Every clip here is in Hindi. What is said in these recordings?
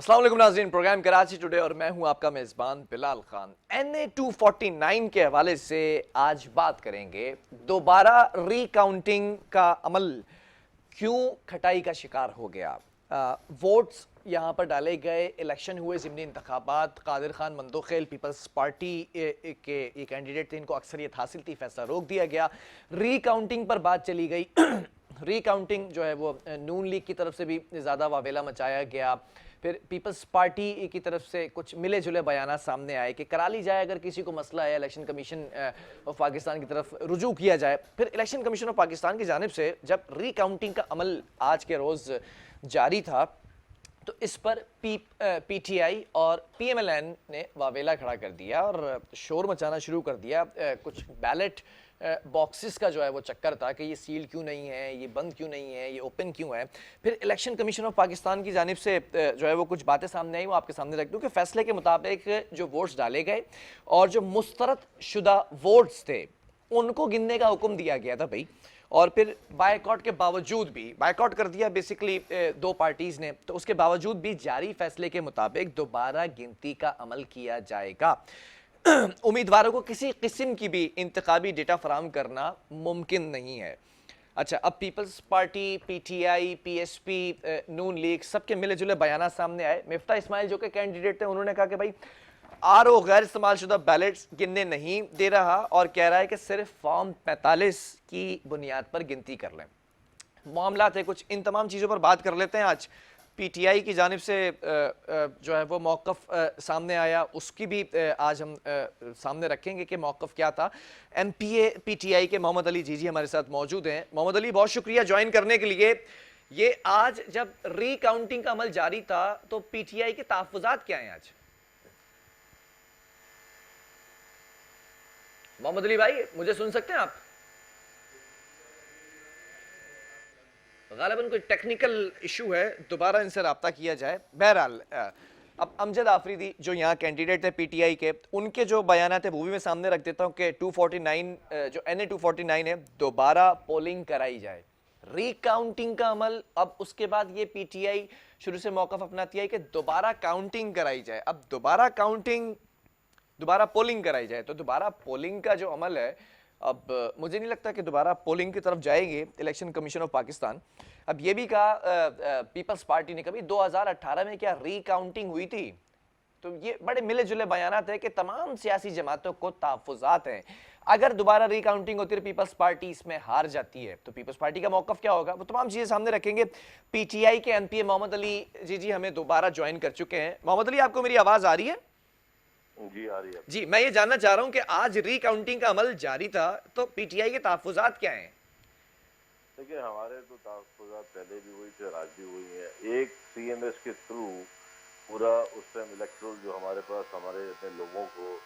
अस्सलाम वालेकुम नाज़रीन, प्रोग्राम कराची टुडे और मैं हूं आपका मेज़बान बिलाल खान। NA 249 के हवाले से आज बात करेंगे। दोबारा रीकाउंटिंग का अमल क्यों खटाई का शिकार हो गया। वोट्स यहाँ पर डाले गए, इलेक्शन हुए, ज़िमनी इंतखाबात, कादिर खान मंदोखेल पीपल्स पार्टी के ये कैंडिडेट थे, इनको अक्सरियत हासिल थी, फैसला रोक दिया गया। रीकाउंटिंग पर बात चली गई। रीकाउंटिंग जो है वो नून लीग की तरफ से भी ज़्यादा वावेला मचाया गया। फिर पीपल्स पार्टी की तरफ से कुछ मिले जुले बयान सामने आए कि करा ली जाए, अगर किसी को मसला है इलेक्शन कमीशन ऑफ पाकिस्तान की तरफ रुजू किया जाए। फिर इलेक्शन कमीशन ऑफ पाकिस्तान की जानिब से जब रीकाउंटिंग का अमल आज के रोज़ जारी था तो इस पर पीटीआई और पीएमएलएन ने वावेला खड़ा कर दिया और शोर मचाना शुरू कर दिया। कुछ बैलेट बॉक्सेस का जो है वो चक्कर था कि ये सील क्यों नहीं है, ये बंद क्यों नहीं है, ये ओपन क्यों है। फिर इलेक्शन कमीशन ऑफ पाकिस्तान की जानिब से जो है वो कुछ बातें सामने आई, वो आपके सामने रख दूँ कि फैसले के मुताबिक जो वोट्स डाले गए और जो मुस्तरद शुदा वोट्स थे उनको गिनने का हुक्म दिया गया था भाई। और फिर बायकॉट के बावजूद भी बायकॉट कर दिया बेसिकली दो पार्टीज ने, तो उसके बावजूद भी जारी फैसले के मुताबिक दोबारा गिनती का अमल किया जाएगा। उम्मीदवारों को किसी किस्म की भी इंतखाबी डेटा फराहम करना मुमकिन नहीं है। अच्छा, अब पीपल्स पार्टी, पीटीआई, पीएसपी, नून लीग सबके मिले जुले बयान सामने आए। मिफ्ता इस्माइल जो कि कैंडिडेट थे, उन्होंने कहा कि भाई आरओ गैर इस्तेमाल शुदा बैलेट्स गिनने नहीं दे रहा और कह रहा है कि सिर्फ फॉर्म 45 की बुनियाद पर गिनती कर लें। मामला थे कुछ, इन तमाम चीज़ों पर बात कर लेते हैं। आज पीटीआई की जानिब से जो है वो मौक़िफ़ सामने आया, उसकी भी आज हम सामने रखेंगे कि मौक़िफ़ क्या था। एमपीए पीटीआई के मोहम्मद अली जीजी हमारे साथ मौजूद हैं। मोहम्मद अली, बहुत शुक्रिया ज्वाइन करने के लिए। ये आज जब रीकाउंटिंग का अमल जारी था तो पीटीआई के तहफ़्फ़ुज़ात क्या हैं आज? मोहम्मद अली भाई, मुझे सुन सकते हैं आप? गालिबन कोई टेक्निकल इशू है, दोबारा इनसे रब्ता किया जाए। बहरहाल अब अमजद आफरीदी जो यहाँ कैंडिडेट है पीटीआई के, उनके जो बयान थे वो भी मैं सामने रख देता हूँ कि 249 जो NA 249 है, दोबारा पोलिंग कराई जाए। रीकाउंटिंग का अमल, अब उसके बाद ये पीटीआई शुरू से मौक़िफ़ अपनाती है कि दोबारा काउंटिंग कराई जाए। अब दोबारा पोलिंग कराई जाए, तो दोबारा पोलिंग का जो अमल है, अब मुझे नहीं लगता कि दोबारा पोलिंग की तरफ जाएंगे इलेक्शन कमीशन ऑफ पाकिस्तान। अब ये भी कहा पीपल्स पार्टी ने, कभी 2018 में क्या रीकाउंटिंग हुई थी? तो ये बड़े मिले जुले बयानात है कि तमाम सियासी जमातों को तहफ़्फ़ुज़ात हैं। अगर दोबारा रीकाउंटिंग होती है, पीपल्स पार्टी इसमें हार जाती है, तो पीपल्स पार्टी का मौक़िफ़ क्या होगा, वो तमाम चीज़ें सामने रखेंगे। पीटीआई के एमपीए मोहम्मद अली जी हमें दोबारा ज्वाइन कर चुके हैं। मोहम्मद अली, आपको मेरी आवाज़ आ रही है? जी आ रही है। जी, मैं ये जानना चाह रहा हूं कि आज रीकाउंटिंग का अमल जारी था, तो पीटीआई के तहफ़्फ़ुज़ात क्या हैं? देखिए, हमारे तो तहफ़्फ़ुज़ात पहले भी हुई थी और आज भी हुई है। एक सीएमएस के थ्रू पूरा उस टाइम इलेक्ट्रोल जो हमारे पास हमारे अपने लोगों को,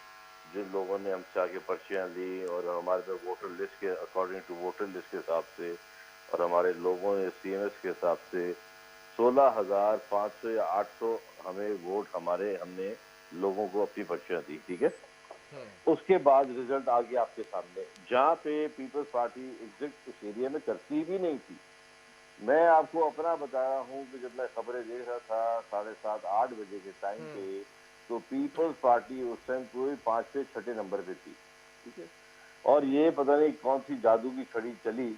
जिन लोगों ने हमसे आके पर्चियाँ ली और हमारे पास वोटर लिस्ट के अकॉर्डिंग टू वोटर लिस्ट के हिसाब से और हमारे लोगों ने सीएमएस के हिसाब से 16,500 या 800 हमें वोट हमने लोगों को अपनी पर्चियाँ दी। ठीक है, उसके बाद रिजल्ट आ गया आपके सामने, जहाँ पे पीपल्स पार्टी एग्जिट उस एरिया में करती भी नहीं थी। मैं आपको अपना बता रहा हूँ कि जब मैं खबरें देख रहा था 7:30-8 बजे के टाइम पे, तो पीपल्स पार्टी उस टाइम कोई 5वें 6ठे नंबर पे थी। ठीक है, और ये पता नहीं कौन सी जादू की छड़ी चली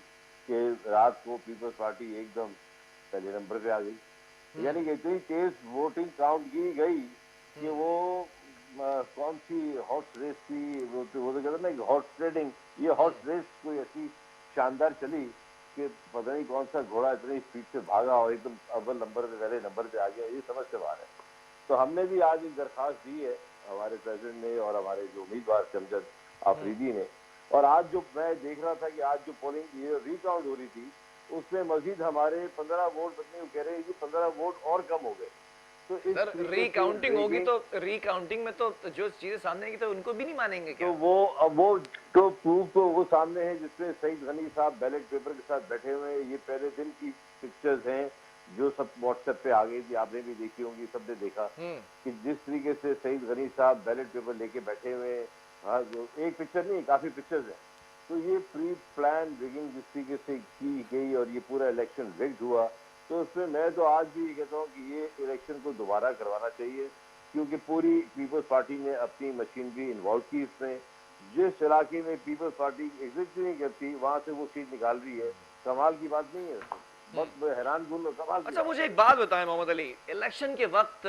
कि रात को पीपल्स पार्टी एकदम पहले नंबर पे आ गई। यानी कि इतनी तेज वोटिंग काउंट की गई कि वो कौन सी हॉर्स रेस थी, वो तो कहते ना हॉर्स ट्रेडिंग, ये हॉर्स रेस कोई ऐसी शानदार चली कि पता नहीं कौन सा घोड़ा इतनी स्पीड से भागा और एकदम अव्वल नंबर पे, पहले नंबर पे आ गया। ये समझ से बाहर है। तो हमने भी आज एक दरखास्त दी है, हमारे प्रेसिडेंट ने और हमारे जो उम्मीदवार अमजद आफरीदी ने। और आज जो मैं देख रहा था कि आज जो पोलिंग ये रिकाउंट हो रही थी, उसमें मजीद हमारे 15 वोट बचने, कह रहे हैं कि 15 वोट और कम हो गए। तो इस सर, तरीके रीकाउंटिंग होगी से तो रीकाउंटिंग में तो जो चीजें सामने आएंगी तो उनको भी नहीं मानेंगे क्या? तो वो तो प्रूफ तो वो सामने है, जिसमें सईद गनी साहब बैलेट पेपर के साथ बैठे हुए हैं। ये पहले दिन की पिक्चर्स हैं जो सब व्हाट्सएप पे आ गई थी, आपने भी देखी होंगी, सबने देखा कि जिस तरीके से सईद गनी साहब बैलेट पेपर लेके बैठे हुए हैं। हाँ, जो एक पिक्चर नहीं, काफी पिक्चर्स हैं। तो ये प्री प्लान रिगिंग जिस तरीके से की गई और ये पूरा इलेक्शन रिग्ड हुआ, तो उसमें मैं तो आज भी ये कहता हूँ कि ये इलेक्शन को दोबारा करवाना चाहिए, क्योंकि पूरी पीपल्स पार्टी ने अपनी मशीनरी इन्वॉल्व की इसमें। जिस इलाके में पीपल्स पार्टी एग्जिस्ट नहीं करती वहां से वो सीट निकाल रही है, कमाल की बात नहीं है? बहुत मैं हैरान गुल, कमाल की अच्छा बात मुझे एक बात बताएं मोहम्मद अली, इलेक्शन के वक्त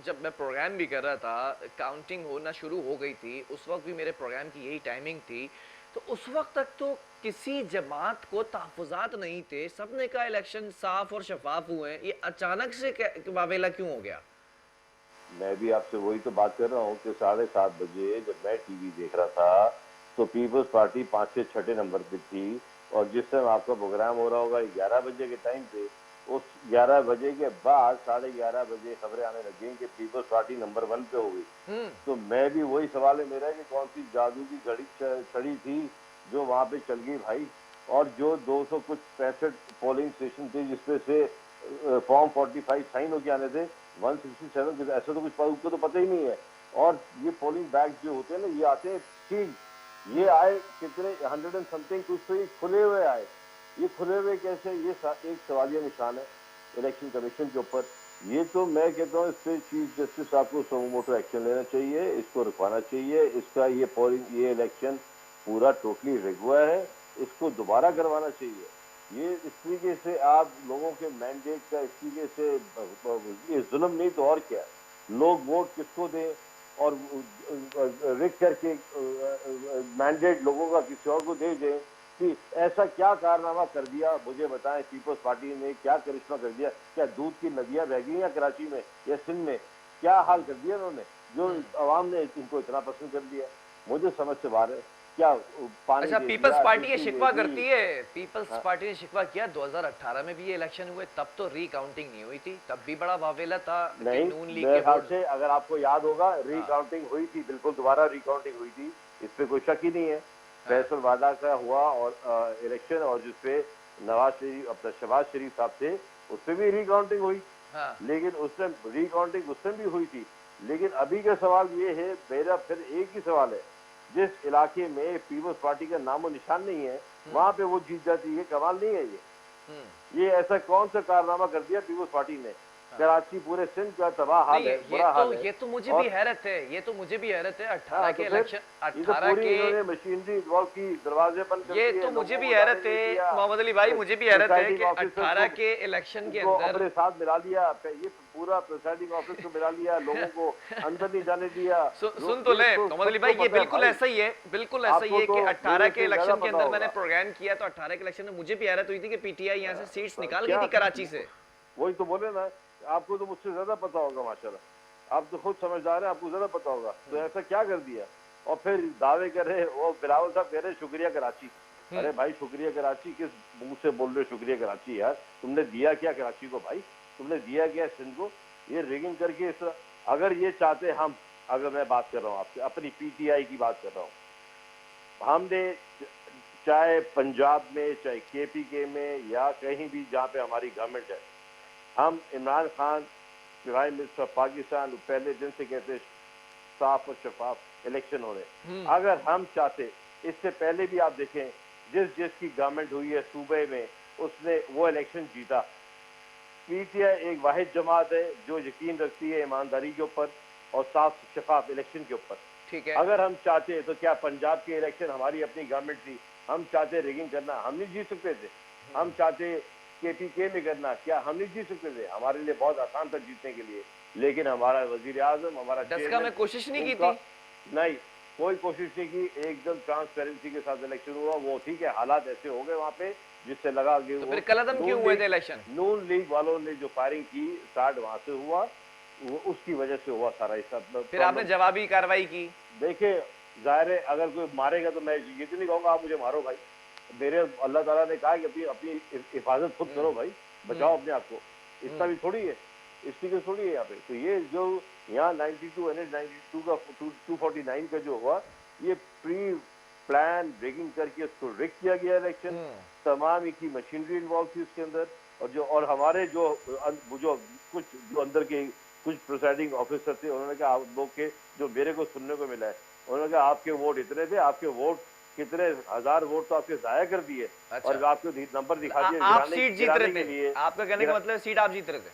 जब मैं प्रोग्राम भी कर रहा था, काउंटिंग होना शुरू हो गई थी, उस वक्त भी मेरे प्रोग्राम की यही टाइमिंग थी, तो उस वक्त तक तो किसी जमात को तहफ़्फ़ुज़ात नहीं थे, सबने कहा इलेक्शन साफ और शफाफ हुए हैं, ये अचानक से वावेला क्यों हो गया? है। मैं भी आपसे वही तो बात कर रहा हूँ कि 7:30 बजे जब मैं टीवी देख रहा था तो पीपल्स पार्टी 5 से 6 नंबर पे थी, और जिस टाइम आपका प्रोग्राम हो रहा होगा 11 बजे के टाइम पे, उस 11 बजे के बाद 11:30 बजे खबरें आने लगी कि पीपल्स पार्टी नंबर 1 पे हो गई। हम्म। तो मैं भी वही सवाल है मेरा कि कौन सी जादू की घड़ी छड़ी थी जो वहां पे चल गई भाई। और जो 200 कुछ 65 पोलिंग स्टेशन थे जिसपे से फॉर्म 45 साइन होके आने थे, 167 ऐसा तो कुछ उसको तो पता ही नहीं है। और ये पोलिंग बैग जो होते हैं ना, ये आते हैं ठीक, ये आए कितने 100 एंड समथिंग, कुछ तो ये खुले हुए आए। ये खुले हुए कैसे, ये एक सवालिया निशान है इलेक्शन कमीशन के ऊपर। ये तो मैं कहता हूँ इस पे चीफ जस्टिस साहब को सुमो मोटो एक्शन लेना चाहिए, इसको रुकवाना चाहिए। इसका ये पोलिंग, ये इलेक्शन पूरा टोटली रिग हुआ है, इसको दोबारा करवाना चाहिए। ये इस तरीके से आप लोगों के मैंडेट का इस तरीके से ये जुल्म नहीं तो और क्या। लोग वोट किसको दें और रिग करके मैंडेट लोगों का किसी और को दे दें, कि ऐसा क्या कारनामा कर दिया मुझे बताएं, पीपल्स पार्टी ने क्या करिश्मा कर दिया? क्या दूध की नदियां बह गई या कराची में या सिंध में? क्या हाल कर दिया उन्होंने जो आवाम ने इनको इतना पसंद कर दिया? मुझे समझ से बाहर है। क्या पानी अच्छा, दे पीपल्स दिया, पार्टी ये बिजली दे शिकवा दी? करती है, पीपल्स हाँ, पार्टी ने शिकवा किया 2018 में भी ये इलेक्शन हुए, तब तो रिकाउंटिंग नहीं हुई थी, तब भी बड़ा वावेला था कि नहीं, नून लीग मेरे के ख्याल वोट। से अगर आपको याद होगा हाँ। रिकाउंटिंग हुई थी, बिल्कुल दोबारा रिकाउंटिंग हुई थी, इस पे कोई शक ही नहीं है। हाँ। फैसल वादा का हुआ और इलेक्शन, और जिसपे नवाज शरीफ अपना शहबाज शरीफ साहब थे, उस पर भी रिकाउंटिंग हुई। हाँ। लेकिन उस टाइम रिकाउंटिंग उस टाइम भी हुई थी। लेकिन अभी का सवाल ये है, मेरा फिर एक ही सवाल है, जिस इलाके में पीपल्स पार्टी का नामो निशान नहीं है वहां पे वो जीत जाती है, कमाल नहीं है ये ऐसा कौन सा कारनामा कर दिया पीपल्स पार्टी ने? कराची पूरे सिंध का तबाह नहीं, हाल है, बुरा हाल है। ये तो मुझे भी और हैरत है, ये तो मुझे भी हैरत है, 18 हाँ, के तो फिर इलेक्शन, ये तो 18 पूरी के, इन्होंने मशीनरी इन्वॉल्व की, दरवाजे बंद कर ये दिए, तो मुझे लोगों भी को जाने हैरत नहीं है दिया, मोहम्मद अली भाई, मुझे भी हैरत है प्रिसाइडिंग कि ऑफिसर 18 के इलेक्शन के को अंदर। अपने साथ मिला लिया, ये पूरा प्रिसाइडिंग ऑफिस को मिला लिया, लोगों को अंदर नहीं जाने दिया। सुन तो ले ये तो मोहम्मद अली भाई, सबको ये पता है बिल्कुल भाई। ऐसा ही है, बिल्कुल ऐसा ही आपको है तो कि 18 मेरे के से ज्यादा इलेक्शन के पता अंदर मैंने होगा। प्रोग्राम किया, तो 18 के इलेक्शन में मुझे भी हैरत हुई थी कि पीटीआई यहाँ से सीट्स निकाल गई क्या, थी कराची से। वही तो बोले ना, आपको तो मुझसे ज्यादा पता होगा माशाल्लाह, आप तो खुद समझदार हैं, आपको ज्यादा पता होगा। तो ऐसा क्या कर दिया? और फिर दावे कर रहे, वो बिलावल साहब कह रहे शुक्रिया कराची। अरे भाई, शुक्रिया कराची किस मुंह से बोल रहे हो? शुक्रिया कराची यार, तुमने दिया क्या कराची को भाई? तुमने दिया क्या सिंध को? ये रिगिंग करके इस तरह, अगर ये चाहते हम, अगर मैं बात कर रहा हूँ आपसे अपनी पीटीआई की बात कर रहा हूँ, हमने चाहे पंजाब में, चाहे केपीके में, या कहीं भी जहाँ पे हमारी गवर्नमेंट है, हम Imran Khan prime minister of Pakistan पहले दिन से कहते साफ और शफाफ इलेक्शन हो रहे। अगर हम चाहते, इससे पहले भी आप देखें, जिस जिसकी गवर्नमेंट हुई है सूबे में, उसने वो इलेक्शन जीता। पीटीआई एक वाहिद जमात है जो यकीन रखती है ईमानदारी के ऊपर और साफ शफाफ इलेक्शन के ऊपर। ठीक है। अगर हम चाहते तो क्या पंजाब के इलेक्शन, हमारी अपनी गवर्नमेंट थी, हम चाहते रिगिंग करना, हम नहीं जीत सकते थे? हम चाहते केपीके में करना, क्या हम नहीं जीत सकते थे? हमारे लिए बहुत आसान था जीतने के लिए। लेकिन हमारा वजीर आजम, हमारा 10 का में कोशिश नहीं की थी। नहीं, कोई कोशिश नहीं की, एकदम ट्रांसपेरेंसी के साथ इलेक्शन हुआ। वो ठीक है, हालात ऐसे हो गए वहां पे जिससे लगा कि तो फिर कलअदम क्यों हुए थे इलेक्शन? नून लीग वालों ने जो फायरिंग की, स्टार्ट वहां से हुआ, वो उसकी वजह से हुआ सारा ये सब। फिर आपने जवाबी कार्रवाई की। देखिए, जाहिर है अगर कोई मारेगा तो मैं ये तो नहीं कहूंगा आप मुझे मारो भाई। मेरे अल्लाह ताला ने कहा कि अपनी अपनी हिफाजत खुद करो भाई, बचाओ अपने आप को। इतना भी थोड़ी है, इसी के थोड़ी है यहाँ पे। तो ये जो यहाँ 92 का 249 का जो हुआ, ये प्री प्लान ब्रेकिंग करके उसको रिग किया गया इलेक्शन। तमाम की मशीनरी इन्वॉल्व थी उसके अंदर। और हमारे जो कुछ जो अंदर के कुछ प्रिसाइडिंग ऑफिसर थे, उन्होंने कहा आप लोग के, जो मेरे को सुनने को मिला है, उन्होंने कहा आपके वोट इतने थे, आपके वोट कितने हजार वोट तो आपके जाया कर दिए। अच्छा। और आपको नंबर दिखा दिए आप गिराने सीट जीत गिराने रहे के थे, लिए। आपका कहने का मतलब सीट आप जीत रहे थे।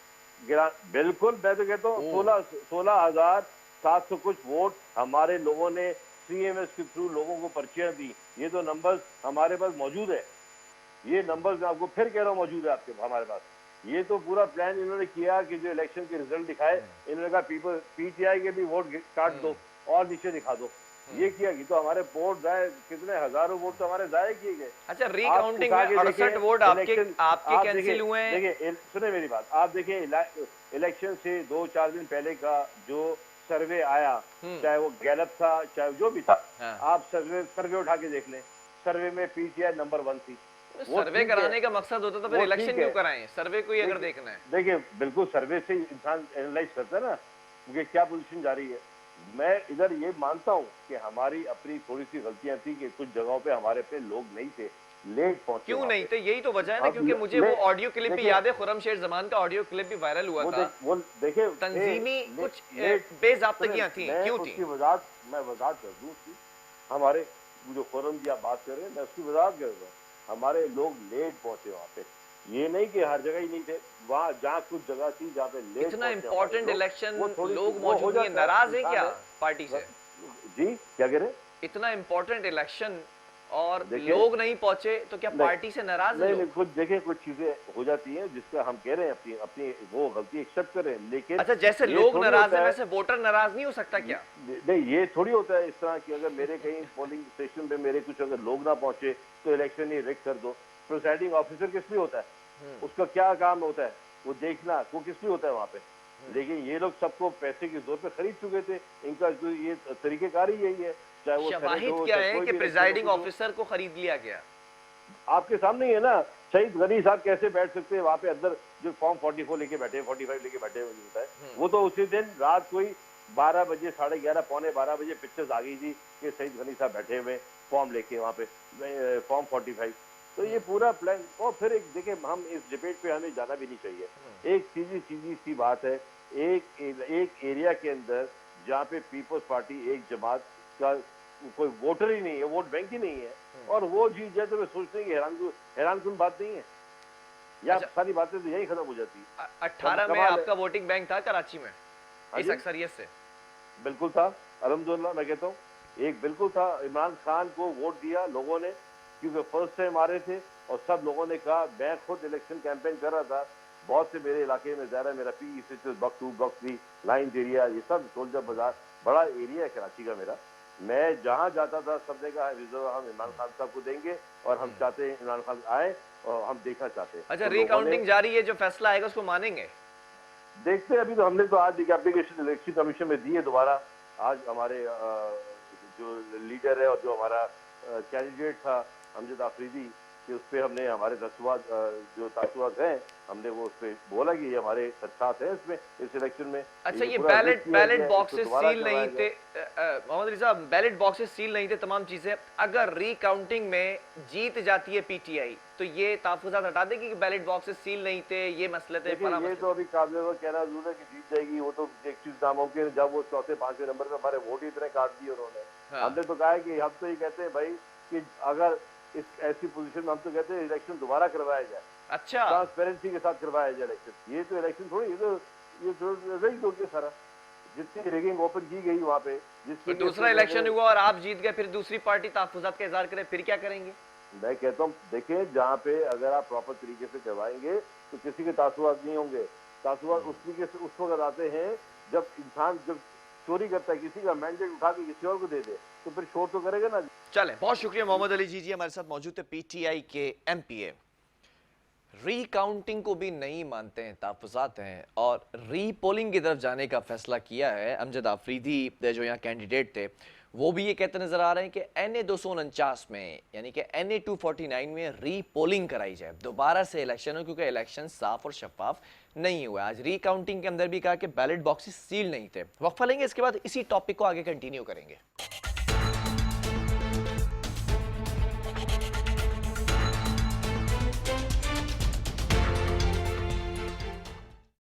बिल्कुल, मैं तो कहता हूँ ओह। 16,700 कुछ वोट हमारे लोगों ने सीएमएस के थ्रू लोगों को पर्चियां दी। ये तो नंबर्स हमारे पास मौजूद है, ये नंबर्स मैं आपको फिर कह रहा हूँ मौजूद है आपके हमारे पास। ये तो पूरा प्लान इन्होंने किया कि जो इलेक्शन के रिजल्ट दिखाए, इन्होंने कहा पीटीआई के भी वोट काट दो और नीचे दिखा दो। ये किया कि तो हमारे वोट जाए, कितने हजारों वोट तो हमारे जाए किए गए। अच्छा, आप रिकाउंटिंग उठा में के 68 देखें वोट आपके इलेक्शन, आपके आप कैंसिल हुए हैं। देखिए सुने मेरी बात, आप देखिए इलेक्शन से 2-4 दिन पहले का जो सर्वे आया, चाहे वो गैलप था चाहे जो भी था, हाँ। आप सर्वे उठा के देख लें, सर्वे में पीटीआई नंबर 1 थी। वो सर्वे ठीक है, कराने का मकसद होता तो फिर वो इलेक्शन ठीक क्यों है। कराएं, सर्वे को ही अगर देखना है। देखिए बिल्कुल सर्वे से इंसान एनालाइज करता है ना, क्योंकि क्या पोजीशन जा रही है। मैं इधर ये मानता हूँ कि हमारी अपनी थोड़ी सी गलतियां थी कि कुछ जगहों पे हमारे पे लोग नहीं थे, लेट पहुंचे क्यों वहां नहीं पे। थे, यही तो वजह है ना, अब क्योंकि मुझे ले वो ऑडियो क्लिप भी देखिए याद है, खुर्रमशेर जमान का ऑडियो क्लिप भी वायरल हुआ था। वो देखिए तंजीमी ले, कुछ लेट बेजाब्तगियां थी, मैं क्यों थी? उसकी वजाहत कर दूं उसकी। हमारे जो फोरम की आप बात कर रहे हैं, मैं उसकी वजाहत कर रहा हूँ। हमारे लोग लेट पहुंचे वहां पे, ये नहीं कि हर जगह ही नहीं थे, वहां जहाँ कुछ जगह थी जहाँ पे लेट इतना पहुंचे हमारे इंपॉर्टेंट लोग, इलेक्शन वो थोड़ी लोग वो हो मौजूद नहीं है, जाता है, नाराज है इंसान क्या है। पार्टी से? जी क्या कह रहे हैं? इतना इंपॉर्टेंट इलेक्शन और देखिए लोग नहीं पहुंचे तो क्या नहीं पार्टी से नाराज है नहीं नहीं, लोग? कुछ देखिए कुछ चीजें हो जाती हैं जिसका हम कह रहे हैं अपनी अपनी वो गलती एक्सेप्ट कर रहे हैं, लेकिन अच्छा, जैसे ये लोग थोड़ी नाराज होता है है। वैसे वोटर नाराज नहीं हो सकता क्या? नहीं ये थोड़ी होता है इस तरह कि अगर मेरे कहीं पोलिंग स्टेशन पे मेरे कुछ अगर लोग ना पहुंचे तो इलेक्शन ही रिक कर दो। प्रिसाइडिंग ऑफिसर किस लिए होता है? उसका क्या काम होता है? वो देखना, वो किस लिए होता है वहां पे? लेकिन ये लोग सबको पैसे के जोर पे खरीद चुके थे, इनका जो ये तरीकेकार ही यही है, चाहे वो सेनेट शवाहिद हो क्या चाहे है कोई कि भी इलेक्शन हो प्रिजाइडिंग कुछ हो। ऑफिसर को खरीद लिया गया? आपके सामने ही है ना, शहीद गनी साहब कैसे बैठ सकते हैं वहां पे अंदर, जो फॉर्म 44 लेके बैठे 45 लेके बैठे हुए होता है। वो तो उसी दिन रात कोई 12 बजे 11:30 पौने 12 बजे पिक्चर्स आ गई थी कि शहीद गनी साहब बैठे हुए फॉर्म लेके वहां पे फॉर्म 45। तो ये पूरा प्लान। और फिर एक देखिए, हम इस डिबेट पे हमें जाना भी नहीं चाहिए। एक सीधी सीधी सी बात है, एक एरिया के अंदर जहाँ पे पीपल्स पार्टी एक जमात का कोई वोटर ही नहीं है, वोट बैंक ही नहीं है, और वो जीत जाए तो मैं सोचते हैं कि हैरानकुन बात नहीं है। या अच्छा, सारी बातें तो यही खत्म हो जाती है। 18 में कमाल है। आपका वोटिंग बैंक था कराची में हाँ इस जी, अक्सरियत से? बिल्कुल था। अल्हम्दुलिल्लाह मैं कहता हूँ एक बिल्कुल था। इमरान खान को वोट दिया लोगों ने, क्योंकि फर्स्ट टाइम आ रहे थे और सब लोगों ने कहा, मैं खुद इलेक्शन कैंपेन कर रहा था, बहुत से मेरे इलाके में ज़्यादा, मेरा पी से ब्लॉक 2 ब्लॉक 3 लाइन्स एरिया, ये सब सोल्जर बाजार बड़ा एरिया है कराची का मेरा। मैं जहाँ जाता था सब ने कहा रिजर्व हम इमरान खान साहब को देंगे और हम चाहते हैं इमरान खान आए और हम देखना चाहते हैं। अच्छा, तो लोगों ने रिकाउंटिंग जारी है, जो फैसला आएगा उसको मानेंगे? देखते हैं। अभी तो हमने तो आज एक एप्लीकेशन इलेक्शन कमीशन में दी है दोबारा। आज हमारे जो लीडर है और जो हमारा कैंडिडेट था अमजद आफरीदी, कि उस पर हमने हमारे जो तासुरात हैं, हमने वो उस पर बोला कि ये हमारे खदशात हैं इसमें, इस इलेक्शन में। अच्छा, ये पूरा बैलेट रिस्क लिया गया है, इसको बॉक्सेस दोबारा सील करवाया नहीं गया। थे मोहम्मद रिजा, बैलेट बॉक्सेस सील नहीं थे, तमाम चीजें। अगर रिकाउंटिंग में जीत जाती है पीटीआई तो ये तहफ्फुज़ात हटा देगी कि बैलेट बॉक्सेस सील नहीं थे, ये मसले थे, देखिए फला ये मसले तो अभी काबिल कहना जरूर है कि जीत जाएगी, वो तो एक चीज नामुमकिन है। जब वो चौथे 5वें नंबर पे हमारे वोट ही इतने काट दिए उन्होंने। हाँ। हमने तो कहा है कि हम तो ये कहते हैं भाई कि अगर इस ऐसी पोजीशन में हम तो कहते हैं इलेक्शन दोबारा करवाया जाए, अच्छा, ट्रांसपेरेंसी के साथ करवाया जाए इलेक्शन। ये तो इलेक्शन थोड़ी, ये तो रिग हो गया सारा। जितनी रिगिंग ओपन की गई वहाँ पे, फिर दूसरा इलेक्शन हुआ और आप जीत गए, फिर दूसरी पार्टी तहफ्फुज़ात का इजहार करे, फिर क्या करेंगे? मैं कहता हूँ देखिए, जहाँ पे अगर आप प्रॉपर तरीके से करवाएंगे तो किसी के तासुरात नहीं होंगे। तासुरात उस तरीके से उस वक्त आते हैं जब इंसान जब चोरी करता है, किसी का मैंडेट उठा के किसी और को दे दे, तो फिर शोर तो करेगा ना। चलें, बहुत शुक्रिया मोहम्मद अली जी हमारे साथ मौजूद थे, पीटीआई के एमपीए। रीकाउंटिंग को भी नहीं मानते हैं, तहफ्फुज़ात हैं, और रीपोलिंग की तरफ जाने का फैसला किया है। अमजद आफरीदी जो यहाँ कैंडिडेट थे वो भी ये कहते नजर आ रहे हैं कि NA 249 में, यानी कि NA 249 में रीपोलिंग कराई जाए, दोबारा से इलेक्शन हो, क्योंकि इलेक्शन साफ और शफाफ नहीं हुआ। आज रीकाउंटिंग के अंदर भी कहा कि बैलेट बॉक्सेस सील नहीं थे। वक्फा लेंगे, इसके बाद इसी टॉपिक को आगे कंटिन्यू करेंगे।